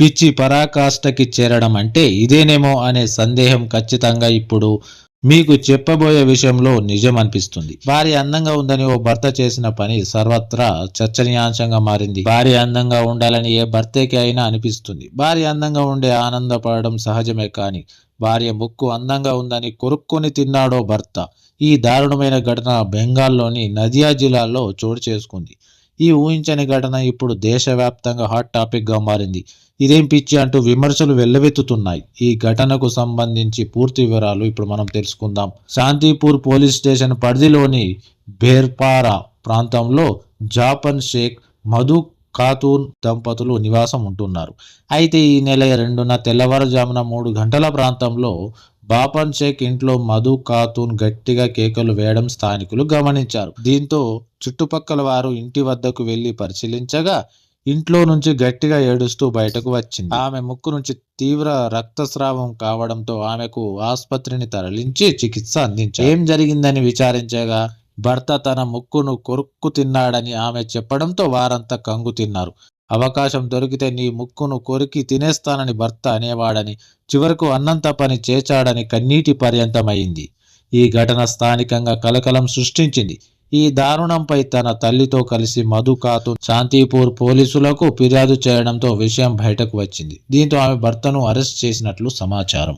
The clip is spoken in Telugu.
పిచ్చి పరాకాష్ఠకి చేరడం అంటే ఇదేనేమో అనే సందేహం ఖచ్చితంగా ఇప్పుడు మీకు చెప్పబోయే విషయంలో నిజం అనిపిస్తుంది. భార్య అందంగా ఉందని ఓ భర్త చేసిన పని సర్వత్రా చర్చనీయాంశంగా మారింది. భార్య అందంగా ఉండాలని ఏ భర్తకి అయినా అనిపిస్తుంది. భార్య అందంగా ఉండే ఆనందపడడం సహజమే, కానీ భార్య ముక్కు అందంగా ఉందని కొరుక్కొని తిన్నాడో భర్త. ఈ దారుణమైన ఘటన బెంగాల్లోని నదియా జిల్లాలో చోటు చేసుకుంది. ఈ ఊహించని ఘటన ఇప్పుడు దేశవ్యాప్తంగా హాట్ టాపిక్ గా మారింది. ఇదేం పిచ్చి అంటూ విమర్శలు వెల్లువెత్తుతున్నాయి. ఈ ఘటనకు సంబంధించి పూర్తి వివరాలు ఇప్పుడు మనం తెలుసుకుందాం. శాంతిపూర్ పోలీస్ స్టేషన్ పరిధిలోని బేర్పారా ప్రాంతంలో జాపన్ షేక్, మధు ఖాతూన్ దంపతులు నివాసం ఉంటున్నారు. అయితే ఈ నెల 2న తెల్లవారుజామున 3 గంటల ప్రాంతంలో బాపన్ షేక్ ఇంట్లో మధు ఖాతూన్ గట్టిగా కేకలు వేయడం స్థానికులు గమనించారు. దీంతో చుట్టుపక్కల వారు ఇంటి వద్దకు వెళ్లి పరిశీలించగా ఇంట్లో నుంచి గట్టిగా ఏడుస్తూ బయటకు వచ్చింది. ఆమె ముక్కు నుంచి తీవ్ర రక్తస్రావం కావడంతో ఆమెకు ఆసుపత్రిని తరలించి చికిత్స అందించారు. ఏం జరిగిందని విచారించగా భర్త తన ముక్కును కొరుక్కు తిన్నాడని ఆమె చెప్పడంతో వారంతా కంగు తిన్నారు. అవకాశం దొరికితే నీ ముక్కును కొరికి తినేస్తానని భర్త అనేవాడని, చివరకు అన్నం తప్పని చేచాడని కన్నీటి పర్యంతమైంది. ఈ ఘటన స్థానికంగా కలకలం సృష్టించింది. ఈ దారుణంపై తన తల్లితో కలిసి మధు ఖాతూన్ శాంతిపూర్ పోలీసులకు ఫిర్యాదు చేయడంతో విషయం బయటకు వచ్చింది. దీంతో ఆమె భర్తను అరెస్ట్ చేసినట్లు సమాచారం.